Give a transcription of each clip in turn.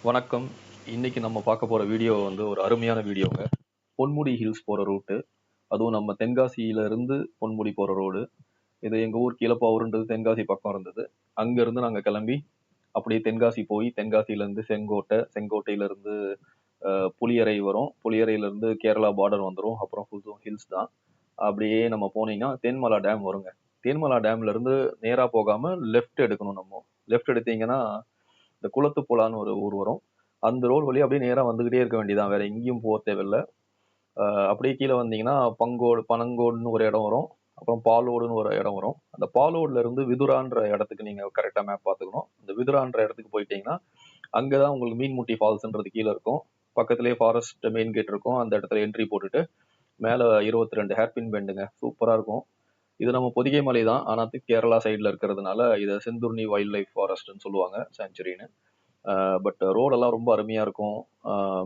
வணக்கம். இன்னைக்கு நம்ம பார்க்க போற வீடியோ வந்து ஒரு அருமையான வீடியோங்க. பொன்முடி ஹில்ஸ் போற ரூட்டு. அதுவும் நம்ம தென்காசியில இருந்து பொன்முடி போற ரோடு. இது எங்க ஊர் கீழப்பாவூர்ன்றது தென்காசி பக்கம் இருந்தது. அங்க இருந்து நாங்க கிளம்பி அப்படியே தென்காசி போய் தென்காசியில இருந்து செங்கோட்டை, செங்கோட்டையில இருந்து புளியரை வரும். புளியரையில இருந்து கேரளா பார்டர் வந்துரும். அப்புறம் ஃபுல்லும் ஹில்ஸ் தான். அப்படியே நம்ம போனீங்கன்னா தேன்மலா டேம் வருங்க. தேன்மலா டேம்ல இருந்து நேரா போகாம லெஃப்ட் எடுக்கணும் நம்ம. லெஃப்ட் எடுத்தீங்கன்னா இந்த குளத்துப்புலான்னு ஒரு ஊர் வரும். அந்த ரோடு வழியா அப்படியே நேரா வந்துகிட்டே இருக்க வேண்டியதான். வேற எங்கேயும் போக தேவையில்ல. அப்படியே கீழே வந்தீங்கன்னா பனங்கோடுன்னு ஒரு இடம் வரும். அப்புறம் பாலோடுன்னு ஒரு இடம் வரும். அந்த பாலோடுல இருந்து விதுரான்ற இடத்துக்கு நீங்க கரெக்டா மேப் பார்த்துக்கணும். இந்த விதுரான்ற இடத்துக்கு போயிட்டீங்கன்னா அங்கதான் உங்களுக்கு மீன்முட்டி ஃபால்ஸ்ன்றது கீழே இருக்கும். பக்கத்திலேயே ஃபாரஸ்ட் மெயின் கேட் இருக்கும். அந்த இடத்துல என்ட்ரி போட்டுட்டு மேல 22 ஹேர்பின் பெண்டுங்க, சூப்பரா இருக்கும். இது நம்ம பொதிகை மலை தான், ஆனா கேரளா சைட்ல இருக்கிறதுனால இதை செந்துர்னி வைல்ட் லைஃப் ஃபாரஸ்ட்னு சொல்லுவாங்க, சாங்சுரின்னு. பட் ரோடெல்லாம் ரொம்ப அருமையா இருக்கும்.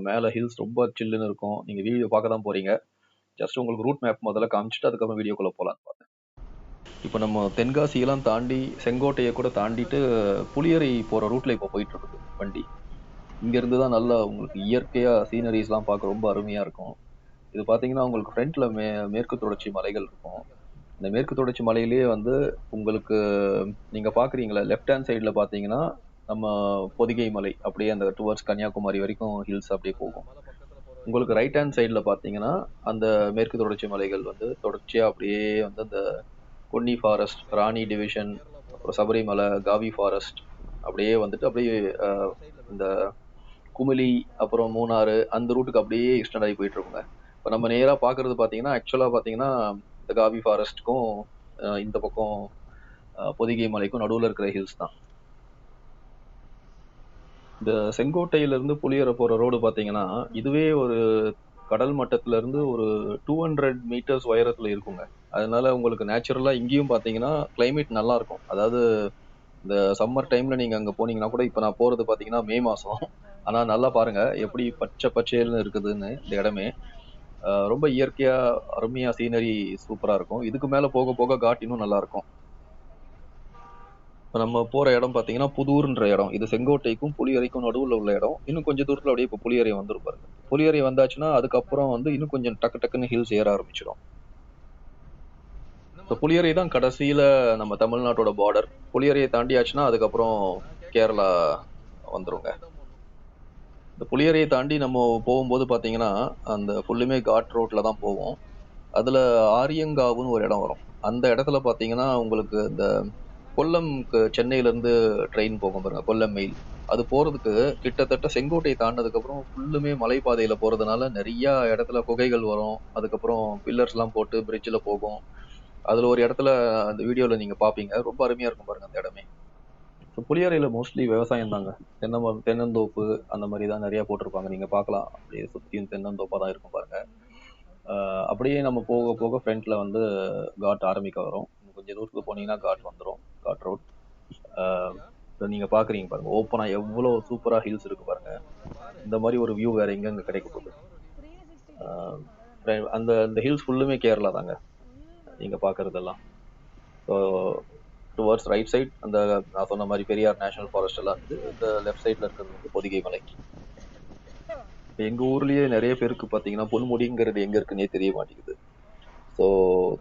மேலே ஹில்ஸ் ரொம்ப சில்லுன்னு இருக்கும். நீங்க வீடியோ பார்க்க தான் போறீங்க. ஜஸ்ட் உங்களுக்கு ரூட் மேப் முதல்ல காமிச்சிட்டு அதுக்கப்புறம் வீடியோக்குள்ள போகலாம். இப்போ நம்ம தென்காசியெல்லாம் தாண்டி செங்கோட்டையை கூட தாண்டிட்டு புளியரை போற ரூட்ல இப்போ போயிட்டு இருக்குது வண்டி. இங்க இருந்து தான் நல்லா உங்களுக்கு இயற்கையா சீனரிஸ்லாம் பார்க்க ரொம்ப அருமையா இருக்கும். இது பாத்தீங்கன்னா உங்களுக்கு ஃப்ரண்ட்ல மேற்கு தொடர்ச்சி மலைகள் இருக்கும். இந்த மேற்கு தொடர்ச்சி மலையிலேயே வந்து உங்களுக்கு நீங்க பாக்குறீங்களா, லெஃப்ட் ஹேண்ட் சைட்ல பாத்தீங்கன்னா நம்ம பொதிகை மலை அப்படியே அந்த டுவர்ட்ஸ் கன்னியாகுமரி வரைக்கும் ஹில்ஸ் அப்படியே போகும். உங்களுக்கு ரைட் ஹேண்ட் சைட்ல பாத்தீங்கன்னா அந்த மேற்கு தொடர்ச்சி மலைகள் வந்து தொடர்ச்சியா அப்படியே வந்து அந்த கொன்னி ஃபாரஸ்ட், ராணி டிவிஷன், அப்புறம் சபரிமலை, காவி ஃபாரஸ்ட் அப்படியே வந்துட்டு அப்படியே இந்த குமிளி, அப்புறம் மூணாறு அந்த ரூட்டுக்கு அப்படியே எக்ஸ்டெண்ட் ஆகி போயிட்டு இருக்குங்க. இப்போ நம்ம நேரா பாக்குறது பாத்தீங்கன்னா ஆக்சுவலா பாத்தீங்கன்னா இந்த காவி ஃபாரஸ்ட்டுக்கும் இந்த பக்கம் பொதிகை மலைக்கும் நடுவுல இருக்கிற ஹில்ஸ் தான். இந்த செங்கோட்டையில இருந்து புளியரை போற ரோடு பாத்தீங்கன்னா இதுவே ஒரு கடல் மட்டத்துல இருந்து ஒரு 200 மீட்டர்ஸ் உயரத்துல இருக்குங்க. அதனால உங்களுக்கு நேச்சுரலா இங்கேயும் பாத்தீங்கன்னா கிளைமேட் நல்லா இருக்கும். அதாவது இந்த சம்மர் டைம்ல நீங்க அங்க போனீங்கன்னா கூட, இப்ப நான் போறது பாத்தீங்கன்னா மே மாசம். ஆனா நல்லா பாருங்க எப்படி பச்சை பச்சைன்னு இருக்குதுன்னு இந்த இடமே. ரொம்ப இயற்கையா அருமையா சீனரி சூப்பரா இருக்கும். இதுக்கு மேல போக போக காட் இன்னும் நல்லா இருக்கும். இப்ப நம்ம போற இடம் பாத்தீங்கன்னா புதூர்ன்ற இடம். இது செங்கோட்டைக்கும் புளியரைக்கும் நடுவுல உள்ள இடம். இன்னும் கொஞ்சம் தூரத்துல அப்படியே இப்ப புளியரை வந்துரும் பாருங்க. புளியரை வந்தாச்சுன்னா அதுக்கப்புறம் வந்து இன்னும் கொஞ்சம் டக்கு டக்குன்னு ஹில்ஸ் ஏற ஆரம்பிச்சிடும். இப்ப புளியரை தான் கடைசியில நம்ம தமிழ்நாட்டோட பார்டர். புளியரையை தாண்டியாச்சுன்னா அதுக்கப்புறம் கேரளா வந்துருங்க. இந்த புளியரையை தாண்டி நம்ம போகும்போது பாத்தீங்கன்னா அந்த ஃபுல்லுமே காட் ரோட்ல தான் போவோம். அதுல ஆரியங்காவுன்னு ஒரு இடம் வரும். அந்த இடத்துல பாத்தீங்கன்னா உங்களுக்கு இந்த கொல்லம்க்கு சென்னையில இருந்து ட்ரெயின் போகும் பாருங்க, கொல்லம் மெயில். அது போறதுக்கு கிட்டத்தட்ட செங்கோட்டையை தாண்டதுக்கு அப்புறம் ஃபுல்லுமே மலைப்பாதையில போறதுனால நிறைய இடத்துல குகைகள் வரும். அதுக்கப்புறம் பில்லர்ஸ் எல்லாம் போட்டு பிரிட்ஜ்ல போகும். அதுல ஒரு இடத்துல அந்த வீடியோல நீங்க பாப்பீங்க, ரொம்ப அருமையா இருக்கும் பாருங்க அந்த இடமே. இப்போ புளியரையில மோஸ்ட்லி விவசாயம் தாங்க. தென்னந்தோப்பு அந்த மாதிரி தான் நிறைய போட்டிருப்பாங்க. நீங்க பார்க்கலாம், அப்படியே சுத்தியும் தென்னந்தோப்பா தான் இருக்கும் பாருங்க. அப்படியே நம்ம போக போக ஃப்ரண்ட்ல வந்து காட் ஆரம்பிக்க வரும். கொஞ்சம் தூரத்துக்கு போனீங்கன்னா காட் வந்துடும், காட் ரோட். நீங்க பாக்குறீங்க பாருங்க, ஓப்பனா எவ்வளவு சூப்பரா ஹில்ஸ் இருக்கு பாருங்க. இந்த மாதிரி ஒரு வியூ வேற எங்க கிடைக்க போகுது. அந்த அந்த ஹில்ஸ் ஃபுல்லுமே கேரளா தாங்க நீங்க பாக்குறதெல்லாம். ஸோ டுவர்ட்ஸ் ரைட் சைட் அந்த நான் சொன்ன மாதிரி பெரியார் நேஷனல் ஃபாரஸ்ட் எல்லாம் இருக்குது. இந்த லெஃப்ட் சைட்ல இருக்கிறது வந்து பொதிகை மலை. எங்க ஊர்லயே நிறைய பேருக்கு பாத்தீங்கன்னா பொன்முடிங்கிறது எங்க இருக்குன்னே தெரிய மாட்டேங்குது. ஸோ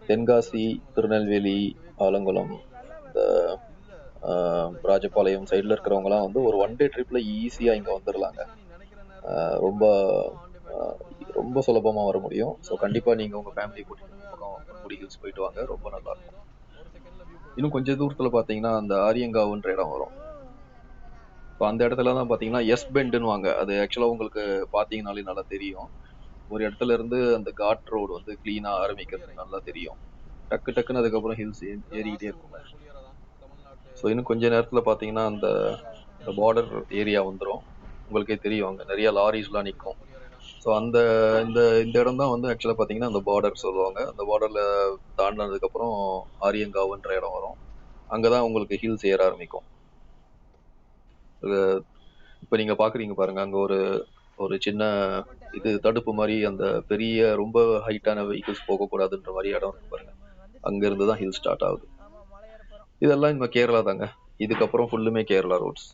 தென்காசி, திருநெல்வேலி, ஆலங்குளம், இந்த ராஜபாளையம் சைட்ல இருக்கிறவங்க எல்லாம் வந்து ஒரு ஒன் டே ட்ரிப்ல ஈஸியா இங்க வந்துடலாங்க. ரொம்ப ரொம்ப சுலபமா வர முடியும். ஸோ கண்டிப்பா நீங்க உங்க ஃபேமிலி கூட்டிட்டு இந்த பக்கம் பொன்முடி ஹில்ஸ் போயிட்டு வாங்க, ரொம்ப நல்லா இருக்கும். இன்னும் கொஞ்சம் தூரத்துல பாத்தீங்கன்னா அந்த ஆரியங்காவுன்ற இடம் வரும். ஸோ அந்த இடத்துல தான் பாத்தீங்கன்னா எஸ் பெண்டுன்னு வாங்க. அது ஆக்சுவலா உங்களுக்கு பாத்தீங்கன்னாலே நல்லா தெரியும். ஒரு இடத்துல இருந்து அந்த காட் ரோடு வந்து கிளீனா ஆரம்பிக்கிறது நல்லா தெரியும். டக்கு டக்குன்னு அதுக்கப்புறம் ஹில்ஸ் ஏறிக்கிட்டே இருக்குங்க. ஸோ இன்னும் கொஞ்ச நேரத்துல பாத்தீங்கன்னா அந்த பார்டர் ஏரியா வந்துடும். உங்களுக்கே தெரியும், அங்க நிறைய லாரிஸ் எல்லாம் நிற்கும். ஸோ அந்த இந்த இந்த இடம் தான் வந்து ஆக்சுவலா பாத்தீங்கன்னா அந்த பார்டர் சொல்லுவாங்க. அந்த பார்டர்ல தாண்டினதுக்கு அப்புறம் ஆரியங்காவுன்ற இடம் வரும். அங்கதான் உங்களுக்கு ஹில்ஸ் ஏற ஆரம்பிக்கும். இப்ப நீங்க பாக்குறீங்க பாருங்க, அங்க ஒரு ஒரு சின்ன இது தடுப்பு மாதிரி, அந்த பெரிய ரொம்ப ஹைட்டான வெஹிக்கிள்ஸ் போக கூடாதுன்ற மாதிரி இடம் இருக்கு பாருங்க. அங்க இருந்து தான் ஹில் ஸ்டார்ட் ஆகுது. இதெல்லாம் இந்த கேரளா தாங்க. இதுக்கப்புறம் ஃபுல்லுமே கேரளா ரோட்ஸ்.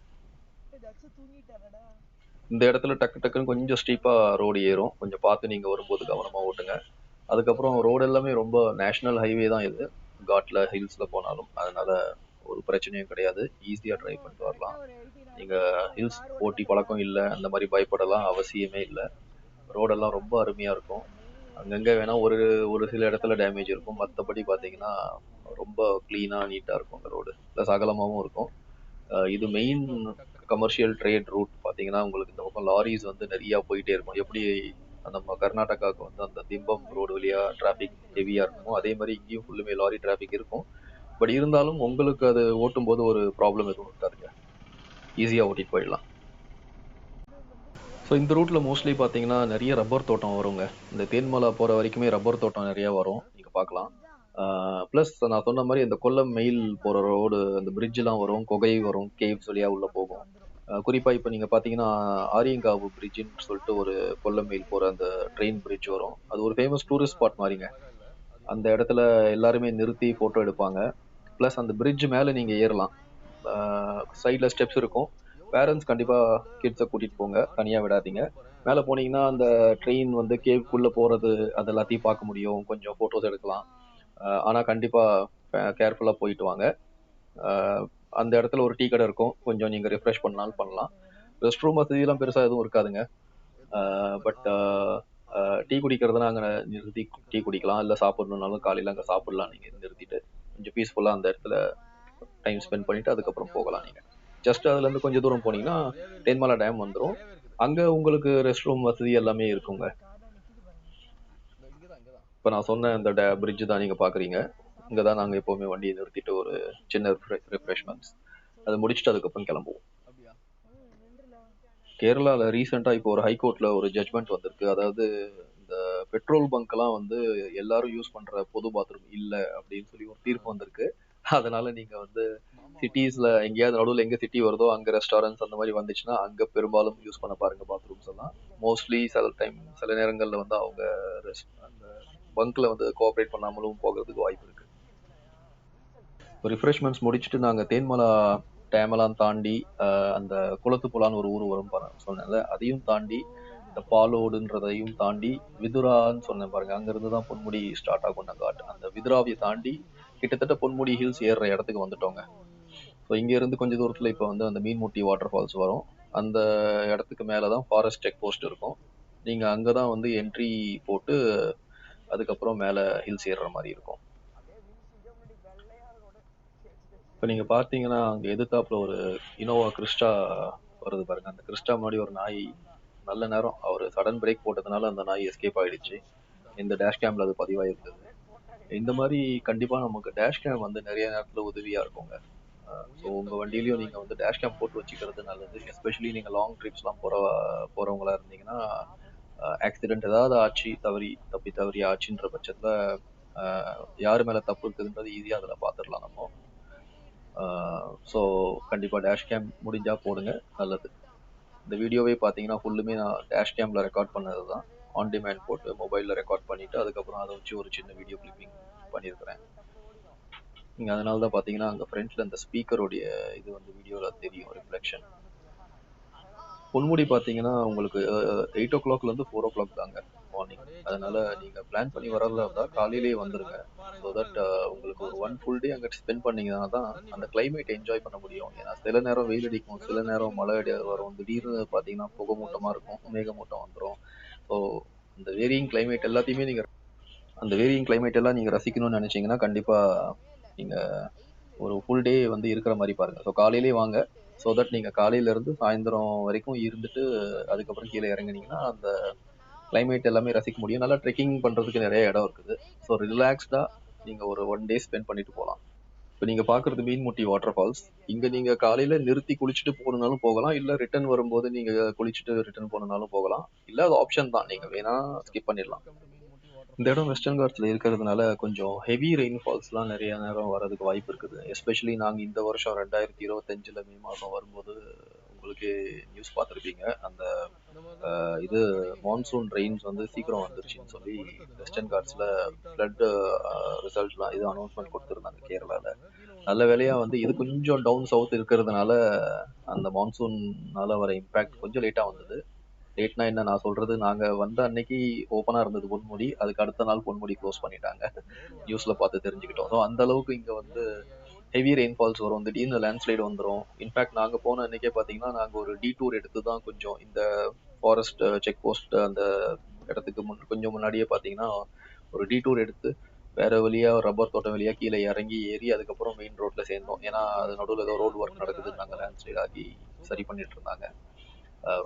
இந்த இடத்துல டக்கு டக்குன்னு கொஞ்சம் ஸ்டீப்பா ரோடு ஏறும், கொஞ்சம் பார்த்து நீங்க வரும்போது கவனமா ஓட்டுங்க. அதுக்கப்புறம் ரோடு எல்லாமே ரொம்ப நேஷனல் ஹைவே தான் இது, காட்ல ஹில்ஸ்ல போனாலும், அதனால ஒரு பிரச்சனையும் கிடையாது, ஈஸியா டிரைவ் பண்ணிட்டு வரலாம். நீங்க ஹில்ஸ் ஓட்டி பழக்கம் இல்லை அந்த மாதிரி பயப்படலாம் அவசியமே இல்லை. ரோடெல்லாம் ரொம்ப அருமையா இருக்கும். அங்கங்க வேணா ஒரு ஒரு சில இடத்துல டேமேஜ் இருக்கும், மற்றபடி பார்த்தீங்கன்னா ரொம்ப கிளீனா நீட்டா இருக்கும் அந்த ரோடு, ப்ளஸ் அகலமாகவும் இருக்கும். இது மெயின் கமர்ஷியல் ட்ரேட் ரூட். பார்த்தீங்கன்னா உங்களுக்கு இந்த பக்கம் லாரிஸ் வந்து நிறையா போயிட்டே இருக்கும். எப்படி நம்ம கர்நாடகாவுக்கு வந்து அந்த திம்பம் ரோடு வழியா டிராஃபிக் ஹெவியா இருக்குமோ அதே மாதிரி இங்கேயும் ஃபுல்லுமே லாரி டிராஃபிக் இருக்கும். பட் இருந்தாலும் உங்களுக்கு அது ஓட்டும் போது ஒரு ப்ராப்ளம் எதுவும் இருக்காதுங்க, ஈஸியாக ஓட்டிட்டு போயிடலாம். ஸோ இந்த ரூட்டில் மோஸ்ட்லி பார்த்தீங்கன்னா நிறைய ரப்பர் தோட்டம் வருங்க. இந்த தேன்மலை போகிற வரைக்குமே ரப்பர் தோட்டம் நிறையா வரும், நீங்கள் பார்க்கலாம். ப்ளஸ் நான் சொன்ன மாதிரி இந்த கொல்லம் மெயில் போகிற ரோடு, அந்த பிரிட்ஜெலாம் வரும், குகை வரும், கேவ்ஸ் வழியாக உள்ளே போகும். குறிப்பாக இப்போ நீங்கள் பார்த்தீங்கன்னா ஆரியங்காவு பிரிட்ஜுன்னு சொல்லிட்டு ஒரு கொல்லம் மெயில் போகிற அந்த ட்ரெயின் பிரிட்ஜ் வரும். அது ஒரு ஃபேமஸ் டூரிஸ்ட் ஸ்பாட் மாதிரிங்க. அந்த இடத்துல எல்லாருமே நிறுத்தி ஃபோட்டோ எடுப்பாங்க. ப்ளஸ் அந்த பிரிட்ஜ் மேலே நீங்கள் ஏறலாம், சைடில் ஸ்டெப்ஸ் இருக்கும். பேரண்ட்ஸ் கண்டிப்பாக கிட்ஸை கூட்டிகிட்டு போங்க, தனியாக விடாதீங்க. மேலே போனீங்கன்னா அந்த ட்ரெயின் வந்து கேவுக்குள்ளே போகிறது அது எல்லாத்தையும் பார்க்க முடியும், கொஞ்சம் ஃபோட்டோஸ் எடுக்கலாம். ஆனால் கண்டிப்பாக கேர்ஃபுல்லாக போயிட்டு வாங்க. அந்த இடத்துல ஒரு டீ கடை இருக்கும், கொஞ்சம் நீங்கள் ரிஃப்ரெஷ் பண்ணாலும் பண்ணலாம். ரெஸ்ட் ரூம் வசதியெல்லாம் பெருசாக எதுவும் இருக்காதுங்க. பட் டீ குடிக்கிறதுனா அங்கே நிறுத்தி டீ குடிக்கலாம், இல்லை சாப்பிட்ணுன்னாலும் காலையில் அங்கே சாப்பிட்லாம். நீங்கள் நிறுத்திட்டு கொஞ்சம் பீஸ்ஃபுல்லாக அந்த இடத்துல டைம் ஸ்பெண்ட் பண்ணிவிட்டு அதுக்கப்புறம் போகலாம். நீங்கள் ஜஸ்ட் அதுலேருந்து கொஞ்சம் தூரம் போனீங்கன்னா தேன்மலை டேம் வந்துடும். அங்கே உங்களுக்கு ரெஸ்ட் ரூம் வசதி எல்லாமே இருக்குங்க. இப்போ நான் சொன்ன அந்த பிரிட்ஜ் தான் நீங்கள் பார்க்குறீங்க. இங்கே தான் நாங்கள் எப்போவுமே வண்டியை நிறுத்திட்டு ஒரு சின்ன ரிஃப்ரெஷ்மெண்ட்ஸ் அதை முடிச்சுட்டு அதுக்கப்புறம் கிளம்புவோம். கேரளாவில் ரீசெண்டாக இப்போ ஒரு ஹைகோர்ட்டில் ஒரு ஜட்மெண்ட் வந்திருக்கு. அதாவது இந்த பெட்ரோல் பங்க்லாம் வந்து எல்லாரும் யூஸ் பண்ணுற பொது பாத்ரூம் இல்லை அப்படின்னு சொல்லி ஒரு தீர்ப்பு வந்திருக்கு. அதனால நீங்கள் வந்து சிட்டிஸில் எங்கேயாவது நடுவில் எங்கே சிட்டி வருதோ அங்கே ரெஸ்டாரண்ட்ஸ் அந்த மாதிரி வந்துச்சுன்னா அங்கே பெரும்பாலும் யூஸ் பண்ண பாருங்க பாத்ரூம்ஸ் எல்லாம். மோஸ்ட்லி சில நேரங்களில் வந்து அவங்க அந்த பங்க்ல வந்து கோஆப்ரேட் பண்ணாமலும் போகிறதுக்கு வாய்ப்பு இருக்கு. ரிஃப்ரெஷ்மெண்ட்ஸ் முடிச்சுட்டு நாங்கள் தேன்மலா டேமெல்லாம் தாண்டி அந்த குளத்துப்புலான்னு ஒரு ஊர் வரும் சொன்னேன்ல, அதையும் தாண்டி இந்த பாலோடுன்றதையும் தாண்டி விதுரான்னு சொன்னேன் பாருங்க, அங்கிருந்து தான் பொன்முடி ஸ்டார்ட் ஆகும் காட். அந்த விதுராவை தாண்டி கிட்டத்தட்ட பொன்முடி ஹில்ஸ் ஏறுற இடத்துக்கு வந்துட்டோங்க. ஸோ இங்க இருந்து கொஞ்சம் தூரத்துல இப்போ வந்து அந்த மீன்முட்டி வாட்டர் ஃபால்ஸ் வரும். அந்த இடத்துக்கு மேலதான் ஃபாரஸ்ட் செக் போஸ்ட் இருக்கும். நீங்க அங்கதான் வந்து என்ட்ரி போட்டு அதுக்கப்புறம் மேல ஹில்ஸ் ஏறுற மாதிரி இருக்கும். இப்போ நீங்க பார்த்தீங்கன்னா அங்கே எதிர்த்தாப்புல ஒரு இனோவா கிறிஸ்டா வருது பாருங்க. அந்த கிறிஸ்டா முன்னாடி ஒரு நாய் நல்ல நேரம் அவர் சடன் பிரேக் போட்டதுனால அந்த நாய் எஸ்கேப் ஆயிடுச்சு. இந்த டேஷ் கேம்ல அது பதிவாயிருந்தது. இந்த மாதிரி கண்டிப்பா நமக்கு டேஷ் கேம் வந்து நிறைய நேரத்துல உதவியா இருக்குங்க. ஸோ உங்க வண்டியிலையும் நீங்க வந்து டேஷ் கேம் போட்டு வச்சுக்கிறது நல்லது. எஸ்பெஷலி நீங்க லாங் ட்ரிப்ஸ்லாம் போறவங்களா இருந்தீங்கன்னா ஆக்சிடென்ட் ஏதாவது ஆச்சு, தப்பி தவறி ஆச்சுன்ற பட்சத்துல யாரு மேல தப்பு இருக்குதுன்றது ஈஸியா அதுல பாத்துடலாம் நம்ம. ஸோ கண்டிப்பாக டேஷ் கேம் முடிஞ்சால் போடுங்க, நல்லது. இந்த வீடியோவே பார்த்தீங்கன்னா ஃபுல்லுமே நான் டேஷ் கேமில் ரெக்கார்ட் பண்ணது தான். ஆன் டிமாண்ட் போட்டு மொபைலில் ரெக்கார்ட் பண்ணிவிட்டு அதுக்கப்புறம் அதை வச்சு ஒரு சின்ன வீடியோ கிளிப்பிங் பண்ணியிருக்கிறேன். நீங்கள் அதனால தான் பார்த்தீங்கன்னா அங்கே ஃப்ரண்ட்டில் அந்த ஸ்பீக்கருடைய இது வந்து வீடியோவில் தெரியும், ரிஃப்ளெக்ஷன். பொன்முடி பார்த்தீங்கன்னா உங்களுக்கு 8 o'clockலேருந்து 4 o'clock தாங்க மார்னிங். அதனால நீங்கள் பிளான் பண்ணி வரதா இருந்தால் காலையிலேயே வந்துடுங்க. ஸோ தட் உங்களுக்கு ஒரு 1 full day அங்கே ஸ்பெண்ட் பண்ணீங்கன்னா தான் அந்த கிளைமேட் என்ஜாய் பண்ண முடியும். ஏன்னா சில நேரம் வெயில் அடிக்கும், சில நேரம் மழை வரும், திடீர்னு பார்த்தீங்கன்னா புகைமூட்டமாக இருக்கும், மேகமூட்டம் வந்துடும். ஸோ அந்த வேரியிங் கிளைமேட் எல்லாத்தையுமே அந்த வேரியிங் கிளைமேட் எல்லாம் நீங்கள் ரசிக்கணும்னு நினச்சிங்கன்னா கண்டிப்பாக நீங்கள் ஒரு ஃபுல் டே வந்து இருக்கிற மாதிரி பாருங்கள். ஸோ காலையிலே வாங்க. ஸோ தட் நீங்கள் காலையிலேருந்து சாயந்தரம் வரைக்கும் இருந்துட்டு அதுக்கப்புறம் கீழே இறங்குனீங்கன்னா அந்த கிளைமேட் எல்லாமே ரசிக்க முடியும். நல்லா ட்ரெக்கிங் பண்ணுறதுக்கு நிறைய இடம் இருக்குது. ஸோ ரிலாக்ஸ்டாக நீங்கள் ஒரு 1 day ஸ்பெண்ட் பண்ணிட்டு போகலாம். இப்போ நீங்கள் பார்க்குறது மீன்முட்டி வாட்டர் ஃபால்ஸ். இங்கே நீங்கள் காலையில் நிறுத்தி குளிச்சுட்டு போகணுன்னாலும் போகலாம், இல்லை ரிட்டர்ன் வரும்போது நீங்கள் குளிச்சுட்டு ரிட்டர்ன் போகணுன்னாலும் போகலாம். இல்லை அது ஆப்ஷன் தான், நீங்கள் வேணா ஸ்கிப் பண்ணிடலாம். இந்த இடம் வெஸ்டர்ன் காட்ஸ்ல இருக்கிறதுனால கொஞ்சம் ஹெவி ரெயின்ஃபால்ஸ்லாம் நிறைய நேரம் வரதுக்கு வாய்ப்பு இருக்குது. எஸ்பெஷலி நாங்கள் இந்த வருஷம் 2025 மே மாதம் வரும்போது உங்களுக்கு நியூஸ் பார்த்துருப்பீங்க. அந்த இது மான்சூன் ரெயின்ஸ் வந்து சீக்கிரம் வந்துருச்சுன்னு சொல்லி வெஸ்டர்ன் காட்ஸ்ல ஃப்ளட் ரிசல்ட்லாம் இது அனௌன்ஸ்மெண்ட் கொடுத்துருந்தாங்க கேரளாவில். நல்ல வேளையா வந்து இது கொஞ்சம் டவுன் சவுத் இருக்கிறதுனால அந்த மான்சூன்னால வர இம்பாக்ட் கொஞ்சம் லேட்டா வந்தது. லேட்னா என்ன நான் சொல்றது, நாங்க வந்த அன்னைக்கு ஓப்பனா இருந்தது பொன்முடி. அதுக்கு அடுத்த நாள் பொன்முடி க்ளோஸ் பண்ணிட்டாங்க. நியூஸ்ல பார்த்து தெரிஞ்சுக்கிட்டோம். ஸோ அந்த அளவுக்கு இங்க வந்து ஹெவி ரெயின்ஃபால்ஸ் வரும், திடீர்னு லேண்ட்ஸ்லைடு வந்துரும். இன்ஃபேக்ட் நாங்க போன அன்னைக்கே பாத்தீங்கன்னா நாங்க ஒரு டீடூர் எடுத்து தான் கொஞ்சம் இந்த ஃபாரஸ்ட் செக் போஸ்ட் அந்த இடத்துக்கு கொஞ்சம் முன்னாடியே பாத்தீங்கன்னா ஒரு டீடூர் எடுத்து வேற வழியா ரப்பர் தோட்டம் வழியா கீழே இறங்கி ஏறி அதுக்கப்புறம் மெயின் ரோட்ல சேர்ந்தோம். ஏன்னா அது நடுவில் ஏதோ ரோடு ஒர்க் நடக்குது, நாங்க லேண்ட்ஸ்லைட் ஆகி சரி பண்ணிட்டு இருந்தாங்க.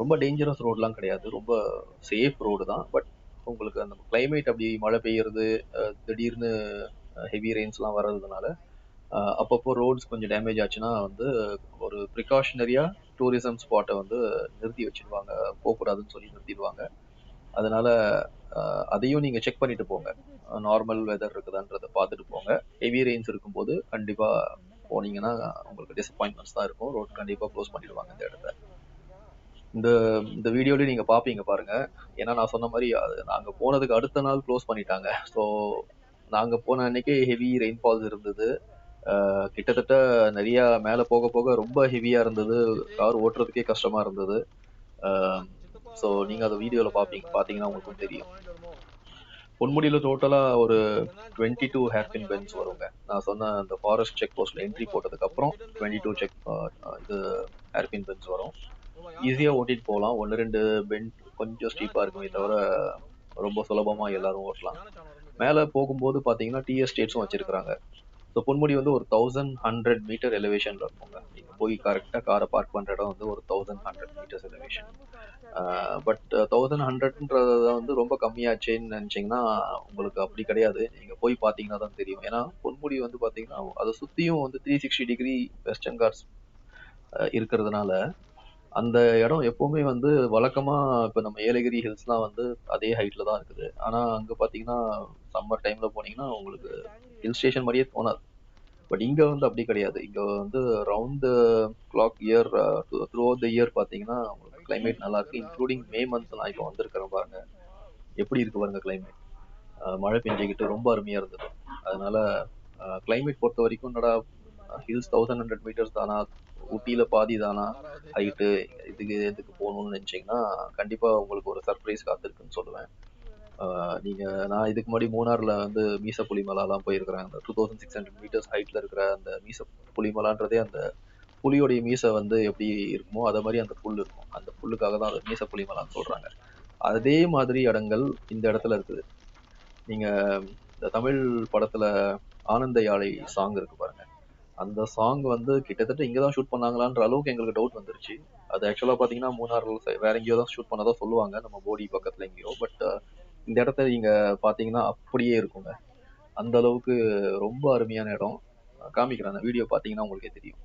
ரொம்ப டேஞ்சரஸ் ரோட்லாம் கிடையாது, ரொம்ப சேஃப் ரோடு தான். பட் உங்களுக்கு அந்த கிளைமேட் அப்படி மழை பெய்யறது, திடீர்னு ஹெவி ரெயின்ஸ்லாம் வர்றதுனால அப்பப்போ ரோட்ஸ் கொஞ்சம் டேமேஜ் ஆச்சுன்னா வந்து ஒரு ப்ரிகாஷனரியா டூரிசம் ஸ்பாட்டை வந்து நிறுத்தி வச்சிருவாங்க, போகக்கூடாதுன்னு சொல்லி நிறுத்திடுவாங்க. அதனால அதையும் நீங்க செக் பண்ணிட்டு போங்க, நார்மல் வெதர் இருக்குதான்றதை பார்த்துட்டு போங்க. ஹெவி ரெயின்ஸ் இருக்கும்போது கண்டிப்பா போனீங்கன்னா உங்களுக்கு டிசப்பாயின்மெண்ட்ஸ் தான் இருக்கும். ரோட் கண்டிப்பா க்ளோஸ் பண்ணிடுவாங்க இந்த இடத்த. இந்த இந்த வீடியோலயும் நீங்க பாப்பீங்க பாருங்க. ஏன்னா நான் சொன்ன மாதிரி நாங்க போனதுக்கு அடுத்த நாள் க்ளோஸ் பண்ணிட்டாங்க. ஸோ நாங்க போன அன்னைக்கு ஹெவி ரெயின்ஃபால்ஸ் இருந்தது. கிட்டத்தட்ட நிறைய மேல போக போக ரொம்ப ஹெவியா இருந்தது, கார் ஓட்டுறதுக்கே கஷ்டமா இருந்தது. ஸோ நீங்க அதை வீடியோல பாத்தீங்கன்னா உங்களுக்கும் தெரியும். பொன்முடியில டோட்டலா ஒரு 22 ஹேர்பின் பென்ஸ் வருங்க. நான் சொன்ன அந்த ஃபாரஸ்ட் செக் போஸ்ட்ல என்ட்ரி போட்டதுக்கு அப்புறம் 22 இது ஹேர்பின் பென்ஸ் வரும். ஈஸியா ஓட்டிட்டு போகலாம். ஒன்னு ரெண்டு பெண்ட் கொஞ்சம் ஸ்டீப்பா இருக்குமே தவிர ரொம்ப சுலபமா எல்லாரும் ஓட்டலாம். மேல போகும்போது பாத்தீங்கன்னா டீ எஸ்டேட்ஸும் வச்சிருக்காங்க. ஸோ பொன்முடி வந்து ஒரு 1100 மீட்டர் எலிவேஷன்ல இருக்குங்க. நீங்க போய் கரெக்டா காரை பார்க் பண்ற இடம் வந்து ஒரு 1100 மீட்டர்ஸ் எலிவேஷன். பட் 1100ன்றது வந்து ரொம்ப கம்மியாச்சேன்னு நினைச்சீங்கன்னா உங்களுக்கு அப்படி கிடையாது. நீங்க போய் பாத்தீங்கன்னா தான் தெரியும். ஏன்னா பொன்முடி வந்து பாத்தீங்கன்னா அதை சுத்தியும் வந்து 360 டிகிரி வெஸ்டர்ன் காட்ஸ் இருக்கிறதுனால அந்த இடம் எப்பவுமே வந்து வழக்கமா இப்ப நம்ம ஏலகிரி ஹில்ஸ்லாம் வந்து அதே ஹைட்ல தான் இருக்குது. ஆனா அங்க பாத்தீங்கன்னா சம்மர் டைம்ல போனீங்கன்னா உங்களுக்கு ஹில் ஸ்டேஷன் மாதிரியே தோணாது. பட் இங்க வந்து அப்படி கிடையாது. இங்க வந்து round clock year through out the year பாத்தீங்கன்னா உங்களுக்கு கிளைமேட் நல்லா இருக்கு. இன்க்ளூடிங் மே மந்த் நான் இப்போ வந்திருக்கிறேன் பாருங்க, எப்படி இருக்கு பாருங்க கிளைமேட். மழை பெஞ்சுக்கிட்டு ரொம்ப அருமையா இருந்தது. அதனால கிளைமேட் பொறுத்த வரைக்கும் என்னடா ஹில்ஸ் 1100 மீட்டர்ஸ் தானா, ஊட்டியில பாதி தானா ஹைட்டு, இதுக்கு எதுக்கு போகணும்னு நினைச்சீங்கன்னா கண்டிப்பா உங்களுக்கு ஒரு சர்ப்ரைஸ் காத்திருக்குன்னு சொல்லுவேன். நீங்க நான் இதுக்கு முன்னாடி மூணார்ல வந்து மீச புலிமலாலாம் போயிருக்கிறேன். அந்த 2600 மீட்டர்ஸ் ஹைட்ல இருக்கிற அந்த மீச புலிமலான்றதே அந்த புலியோடைய மீசை வந்து எப்படி இருக்குமோ அதே மாதிரி அந்த புல் இருக்கும். அந்த புல்லுக்காக தான் அதை மீச புலிமலான்னு சொல்றாங்க. அதே மாதிரி இடங்கள் இந்த இடத்துல இருக்குது. நீங்க இந்த தமிழ் படத்துல ஆனந்த யாழை சாங் இருக்கு பாருங்க, அந்த சாங் வந்து கிட்டத்தட்ட இங்கதான் ஷூட் பண்ணாங்களான்ற அளவுக்கு எங்களுக்கு டவுட் வந்துருச்சு. அது ஆக்சுவலா பாத்தீங்கன்னா மூணார்ல வேற எங்கேயோ தான் ஷூட் பண்ணதா சொல்லுவாங்க, நம்ம போடி பக்கத்துல எங்கேயோ. பட் இந்த இடத்த நீங்க பாத்தீங்கன்னா அப்படியே இருக்குங்க. அந்த அளவுக்கு ரொம்ப அருமையான இடம். காமிக்கிறேன், அந்த வீடியோ பாத்தீங்கன்னா உங்களுக்கே தெரியும்.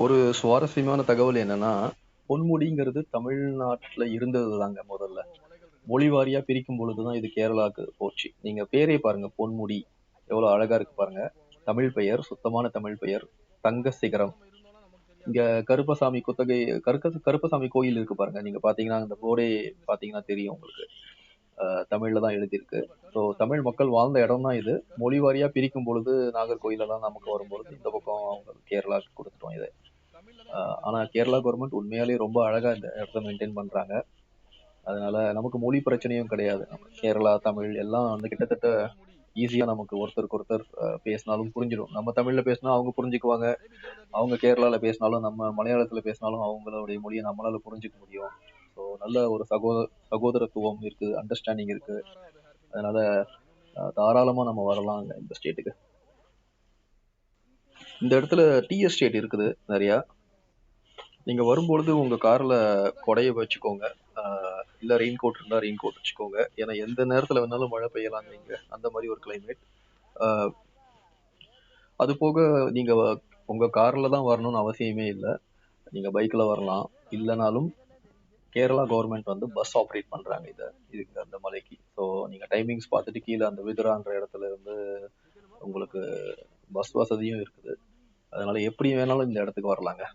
ஒரு சுவாரஸ்யமான தகவல் என்னன்னா, பொன்முடிங்கிறது தமிழ்நாட்டுல இருந்தது தாங்க முதல்ல. மொழி வாரியா பிரிக்கும் பொழுதுதான் இது கேரளாவுக்கு போச்சு. நீங்க பேரே பாருங்க, பொன்முடி எவ்வளவு அழகா இருக்கு பாருங்க. தமிழ் பெயர், சுத்தமான தமிழ் பெயர், தங்க சிகரம். இங்க கருப்பசாமி குத்தகை, கருப்பசாமி கோயில் இருக்கு பாருங்க. நீங்க பாத்தீங்கன்னா இந்த போர்டே பாத்தீங்கன்னா தெரியும் உங்களுக்கு. தமிழ்ல தான் எழுதியிருக்கு. ஸோ தமிழ் மக்கள் வாழ்ந்த இடம் தான் இது. மொழி வாரியா பிரிக்கும் பொழுது நாகர்கோயில் எல்லாம் நமக்கு வரும்பொழுது இந்த பக்கம் அவங்க கேரளாவுக்கு கொடுத்துட்டோம் இதை. ஆனா கேரளா கவர்மெண்ட் உண்மையாலேயே ரொம்ப அழகா இந்த இடத்த மெயின்டைன் பண்றாங்க. அதனால நமக்கு மொழி பிரச்சனையும் கிடையாது. நம்ம கேரளா தமிழ் எல்லாம் வந்து கிட்டத்தட்ட ஈஸியா நமக்கு ஒருத்தருக்கு ஒருத்தர் பேசினாலும் புரிஞ்சிடும். நம்ம தமிழ்ல பேசினா அவங்க புரிஞ்சுக்குவாங்க, அவங்க கேரளால பேசினாலும் நம்ம மலையாளத்துல பேசினாலும் அவங்களுடைய மொழியை நம்மளால புரிஞ்சுக்க முடியும். ஸோ நல்ல ஒரு சகோதரத்துவம் இருக்கு, அண்டர்ஸ்டாண்டிங் இருக்கு. அதனால தாராளமா நம்ம வரலாம் இந்த ஸ்டேட்டுக்கு. இந்த இடத்துல டீ எஸ்டேட் இருக்குது நிறைய. நீங்க வரும்பொழுது உங்க கார்ல கொடைய வச்சுக்கோங்க, இல்ல ரெயின் கோட் இருந்தா ரெயின் கோட் வச்சுக்கோங்க. ஏன்னா எந்த நேரத்துல வேணாலும் மழை பெய்யலாங்க இங்க, அந்த மாதிரி ஒரு கிளைமேட். அது போக நீங்க உங்க கார்ல தான் வரணும்னு அவசியமே இல்லை. நீங்க பைக்ல வரலாம். இல்லைனாலும் கேரளா கவர்மெண்ட் வந்து பஸ் ஆப்ரேட் பண்றாங்க இதுக்கு அந்த மலைக்கு. ஸோ நீங்க டைமிங்ஸ் பார்த்துட்டு கீழே அந்த விதுரான்ற இடத்துல இருந்து உங்களுக்கு பஸ் வசதியும் இருக்குது. அதனால எப்படி வேணாலும் இந்த இடத்துக்கு வரலாங்க.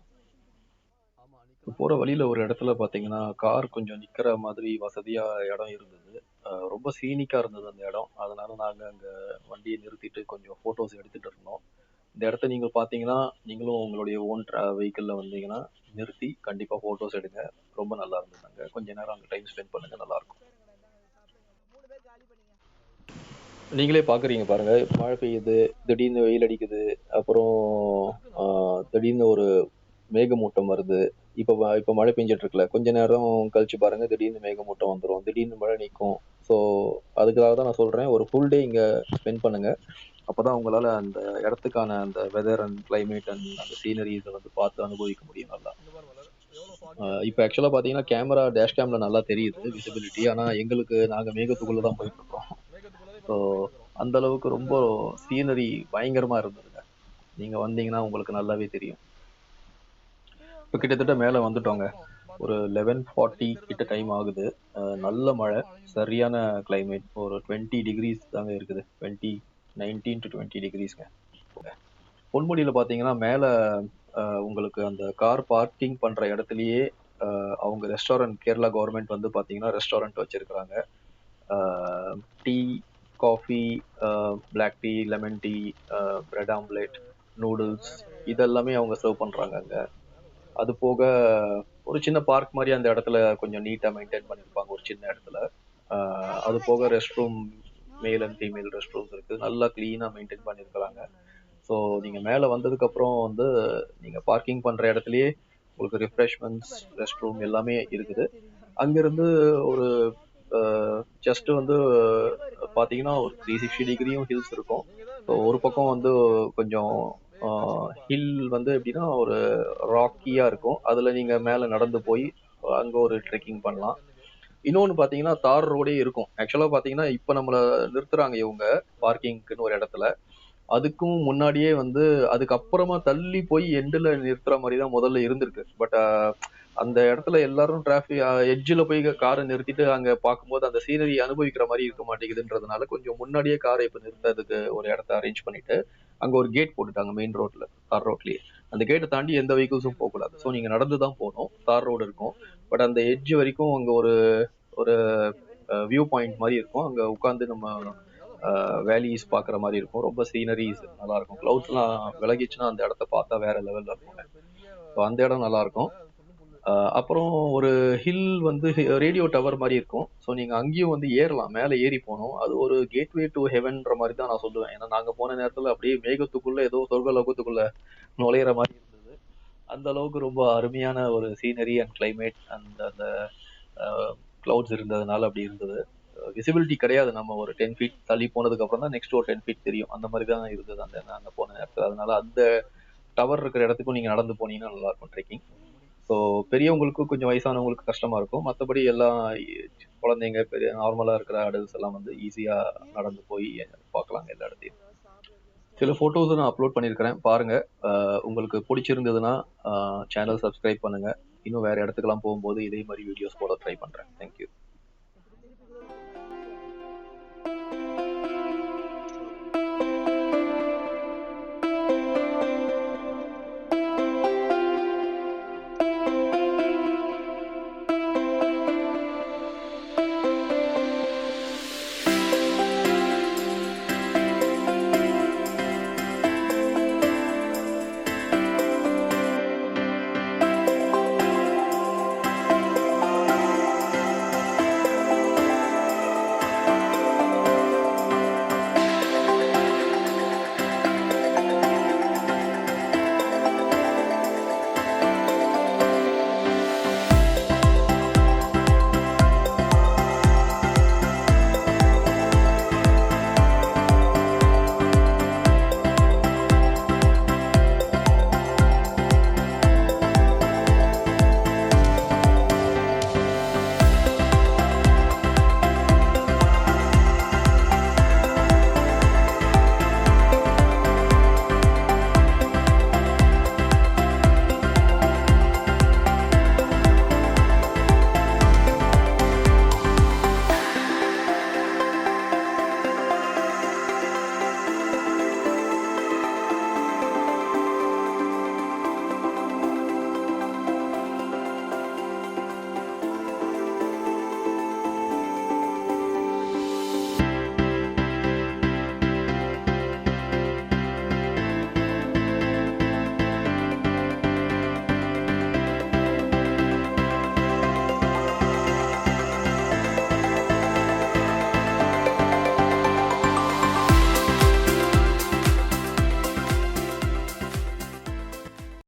போற வழியில ஒரு இடத்துல பார்த்தீங்கன்னா, கார் கொஞ்சம் நிக்கிற மாதிரி வசதியா இடம் இருந்தது. ரொம்ப சீனிக்கா இருந்தது அந்த இடம். அதனால நாங்க அங்க வண்டிய நிறுத்திட்டு கொஞ்சம் ஃபோட்டோஸ் எடுத்துட்டு இருந்தோம். இந்த இடத்த நீங்க பார்த்தீங்கன்னா, நீங்களும் உங்களுடைய ஓன் வெஹிக்கிள்ல வந்தீங்கன்னா, நிறுத்தி கண்டிப்பா ஃபோட்டோஸ் எடுங்க. ரொம்ப நல்லா இருந்தது அங்க. கொஞ்ச நேரம் அங்க டைம் ஸ்பெண்ட் பண்ணுங்க. நல்லாருக்கும். நீங்களே பார்க்குறீங்க பாருங்க. மழை பெய்யுது, திடீர்னு வெயில் அடிக்குது. அப்புறம் ஆ திடீர்னு ஒரு மேகமூட்டம் வருது. இப்ப மழை பெஞ்சுட்டு இருக்குல்ல. கொஞ்ச நேரம் கழிச்சு பாருங்க, திடீர்னு மேகமூட்டம் வந்துரும். திடீர்னு மழை நிக்கும். ஸோ, அதுக்காக தான் நான் சொல்றேன். ஒரு ஃபுல் டே இங்க ஸ்பெண்ட் பண்ணுங்க. அப்பதான் உங்களால அந்த இடத்துக்கான அந்த வெதர் அண்ட் கிளைமேட் அண்ட் அந்த சீனரீஸ வந்து பார்த்து அனுபவிக்க முடியும் நல்லா. இப்ப ஆக்சுவலா பார்த்தீங்கன்னா, டேஷ் கேம்ல நல்லா தெரியுது விசிபிலிட்டி. ஆனா நாங்க மேகத்துக்குள்ள தான் போயிட்டு இருக்கோம். ஸோ, அந்த அளவுக்கு ரொம்ப சீனரி பயங்கரமா இருந்ததுங்க. நீங்க வந்தீங்கன்னா உங்களுக்கு நல்லாவே தெரியும். இப்ப கிட்டத்தட்ட மேல வந்துட்டோங்க. ஒரு 11:40 கிட்ட டைம் ஆகுது. நல்ல மழை, சரியான கிளைமேட். ஒரு 20 டிகிரீஸ் தாங்க இருக்குது. 19 to 20 டிகிரீஸ்ங்க. பொன்முடியில பார்த்தீங்கன்னா, மேல உங்களுக்கு அந்த கார் பார்க்கிங் பண்ற இடத்திலேயே அவங்க ரெஸ்டாரண்ட் கேரளா கவர்மெண்ட் வந்து பார்த்தீங்கன்னா, ரெஸ்டாரண்ட் வச்சிருக்காங்க. அ tea, coffee, black tea, lemon tea, bread omelette, noodles இதெல்லாமே அவங்க சர்வ் பண்றாங்க அங்க. அது போக ஒரு சின்ன பார்க் மாரி அந்த இடத்துல கொஞ்சம் நீட்டா மெயின்டைன் பண்ணியிருப்பாங்க ஒரு சின்ன இடத்துல. அது போக rest room, male and female rest rooms இருக்கு. நல்லா கிளீனா மெயின்டைன் பண்ணியிருக்கிறாங்க. ஸோ நீங்க மேல வந்ததுக்கு அப்புறம் வந்து நீங்க பார்க்கிங் பண்ற இடத்துலயே உங்களுக்கு ரிஃப்ரெஷ்மெண்ட்ஸ், ரெஸ்ட் ரூம் எல்லாமே இருக்குது. அங்கிருந்து ஒரு ஜஸ்ட் வந்து பார்த்தீங்கன்னா, ஒரு 360 டிகிரியும் ஹில்ஸ் இருக்கும். ஸோ ஒரு பக்கம் வந்து கொஞ்சம் ஹில் வந்து எப்படின்னா, ஒரு ராக்கியா இருக்கும். அதுல நீங்க மேல நடந்து போய் அங்க ஒரு ட்ரெக்கிங் பண்ணலாம். இன்னொன்னு பார்த்தீங்கன்னா, தார் ரோடே இருக்கும். ஆக்சுவலா பார்த்தீங்கன்னா, இப்ப நம்மள நிறுத்துறாங்க இவங்க பார்க்கிங்க்குன்னு ஒரு இடத்துல. அதுக்கும் முன்னாடியே வந்து அதுக்கப்புறமா தள்ளி போய் எண்டுல நிறுத்துற மாரி தான் முதல்ல இருந்திருக்கு. பட் அந்த இடத்துல எல்லாரும் எட்ஜ்ல போய் கார நிறுத்திட்டு அங்க பார்க்கும்போது அந்த சீனரி அனுபவிக்கிற மாரி இருக்க மாட்டேங்குதுன்றதுனால, கொஞ்சம் முன்னாடியே கார இப்ப நிறுத்தறதுக்கு ஒரு இடத்த அரேஞ்ச் பண்ணிட்டு, அங்க ஒரு கேட் போட்டுட்டாங்க மெயின் ரோட்ல, தார் ரோட்லயே. அந்த கேட்ட தாண்டி எந்த வெஹிக்கிள்ஸும் போக்கூடாது. ஸோ நீங்க நடந்து தான் போணும். தார் ரோடு இருக்கும். பட் அந்த எட்ஜ் வரைக்கும் அங்க ஒரு ஒரு வியூ பாயிண்ட் மாரி இருக்கும். அங்க உட்கார்ந்து நம்ம வேலிஸ் பார்க்குற மாரி இருக்கும். ரொம்ப சீனரீஸ் நல்லா இருக்கும். கிளவுட்ஸ்லாம் விலகிச்சுன்னா அந்த இடத்த பார்த்தா வேற லெவல்ல இருக்குங்க. ஸோ அந்த இடம் நல்லா இருக்கும். அப்புறம் ஒரு ஹில் வந்து ரேடியோ டவர் மாரி இருக்கும். ஸோ நீங்க அங்கேயும் வந்து ஏறலாம். மேல ஏறி போணும். அது ஒரு கேட்வே டூ ஹெவன்ற மாரி தான் நான் சொல்லுவேன். ஏன்னா நாங்க போன நேரத்துல அப்படியே மேகத்துக்குள்ள ஏதோ சொர்க்க லோகத்துக்குள்ள நுழையிற மாரி இருந்தது. அந்த அளவுக்கு ரொம்ப அருமையான ஒரு சீனரி அண்ட் கிளைமேட் அண்ட் அந்த கிளவுட்ஸ் இருந்ததுனால அப்படி இருந்தது. விசிபிலிட்டி கிடையாது. நம்ம ஒரு 10 ஃபீட் தள்ளி போனதுக்கு அப்புறம் தான் நெக்ஸ்ட் ஒரு 10 ஃபீட் தெரியும். அந்த மாதிரி தான் இருந்தது அந்த நாங்க போன நேரத்துல. அதனால அந்த டவர் இருக்கிற இடத்துக்கும் நீங்க நடந்து போனீங்கன்னா நல்லா இருக்கும் ட்ரெக்கிங். ஸோ பெரியவங்களுக்கும் கொஞ்சம் வயசானவங்களுக்கு கஷ்டமா இருக்கும். மத்தபடி எல்லாம் குழந்தைங்க, பெரிய நார்மலா இருக்கிற அடல்ட்ஸ் எல்லாம் வந்து ஈஸியா நடந்து போய் பார்க்கலாங்க எல்லா இடத்தையும். சில ஃபோட்டோஸ் நான் அப்லோட் பண்ணியிருக்கிறேன். பாருங்க. உங்களுக்கு பிடிச்சிருந்ததுன்னா சேனல் சப்ஸ்கிரைப் பண்ணுங்க. இன்னும் வேற இடத்துக்கெல்லாம் போகும்போது இதே மாதிரி வீடியோஸ் போட ட்ரை பண்றேன். Thank you.